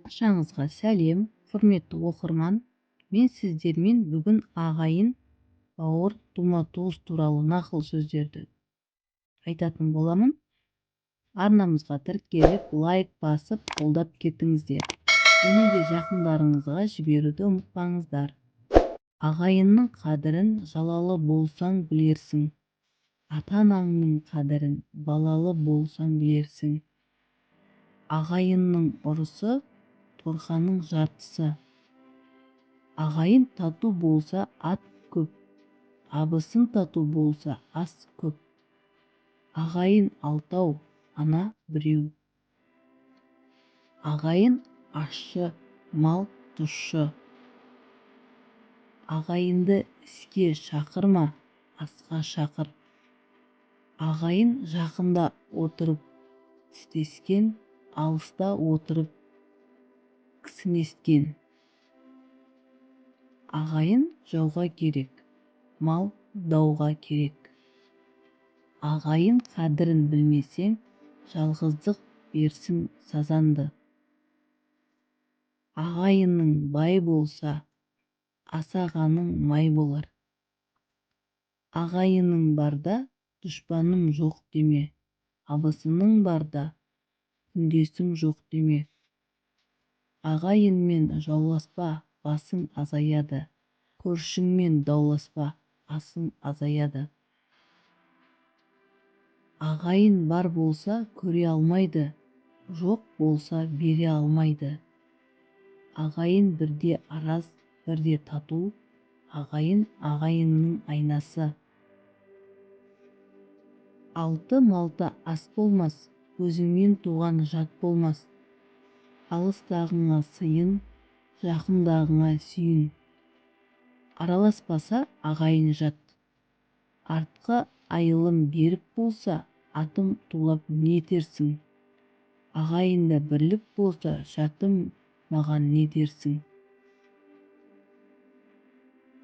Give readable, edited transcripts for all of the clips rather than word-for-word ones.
Баршаңызға сәлем, құрметті оқырман. Мен сіздермен бүгін ағайын, бауыр, тума-туыс туралы нақыл сөздерді айтатын боламын. Арнамызға тіркеліп, лайк басып, қолдап кетіңіздер. Және де жақындарыңызға жіберуді ұмытпаңыздар. Ағайынның қадірін жалалы болсаң білерсің. Ата-анаңның қадірін балалы болсаң білерсің. Ағайынның ұрысы торқаның жартысы. Ағайын тату болса ат көп, абысын тату болса ас көп. Ағайын алтау, ана біреу. Ағайын ащы, мал тұщы. Ағайынды іске шақырма, асқа шақыр. Ағайын жақында отырып тістескен, алыста отырып кісінескен. Ағайын жауға керек, мал дауға керек. Ағайын қадірін білмесең, жалғыздық берсін сазанды. Ағайының бай болса, асағаның май болар. Ағайының барда дұшпаным жоқ деме, абысының барда күндесім жоқ деме. Ағайынмен жауласпа, басың азаяды. Көршіңмен дауласпа, асың азаяды. Ағайын бар болса көре алмайды, жоқ болса бере алмайды. Ағайын бірде араз, бірде тату, ағайын ағайынның айнасы. Алты-малты ас болмас, өзіңнен туған жат болмас. Алыстағыңа сыйын, жақындағыңа сүйін. Араласпаса ағайын жат. Артқа айылым беріп болса, атым тулап не етерсің? Ағайында бірлік болса, жатым маған не дерсің?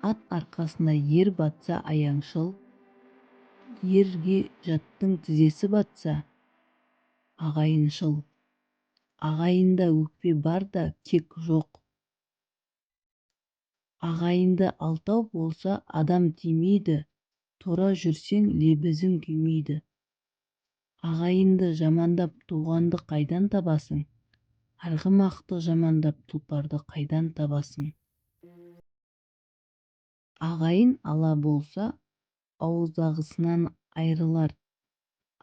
Ат арқасына ер батса аяңшыл, ерге жаттың тізесі батса ағайыншыл. Ағайында өкпе бар да кек жоқ. Ағайынды алтау болса адам тимейді, тура жүрсең лебізің күймейді. Ағайынды жамандап туғанды қайдан табасың? Арғымақты жамандап тұлпарды қайдан табасың? Ағайын ала болса, ауыздағысынан айрылар.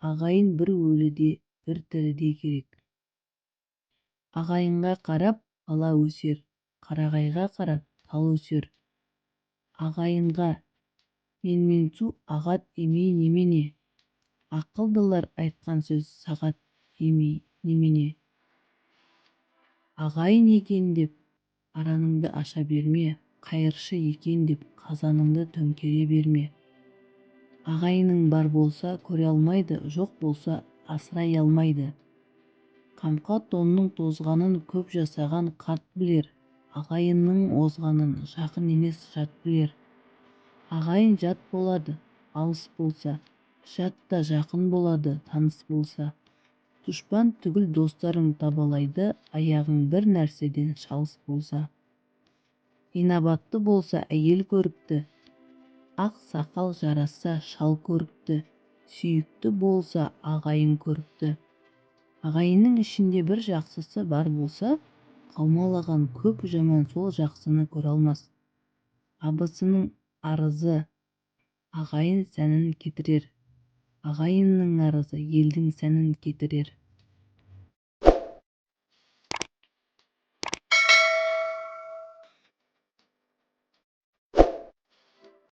Ағайын бір өліде, бір тіріде керек. Ағайынға қарап бала өсер, қарағайға қарап тал өсер. Ағайынға менменсу ағат емей немене? Ақылдылар айтқан сөз сағат емей немене? Ағайын екен деп араныңды аша берме, қайыршы екен деп қазаныңды төңкере берме. Ағайының бар болса көре алмайды, жоқ болса асырай алмайды. Қамқа тонның тозғанын көп жасаған қарт білер, ағайынның озғанын жақын емес жат білер. Ағайын жат болады, алыс болса, жат та жақын болады, таныс болса. Дұшпан түгіл достарың табалайды, аяғың бір нәрседен шалыс болса. Инабатты болса әйел көрікті, ақ сақал жарасса шал көрікті, сүйікті болса ағайын көрікті. Ағайынның ішінде бір жақсысы бар болса, қаумалаған көп жаман сол жақсыны көре алмас. Абысының арызы ағайын сәнін кетірер, ағайынның арызы елдің сәнін кетірер.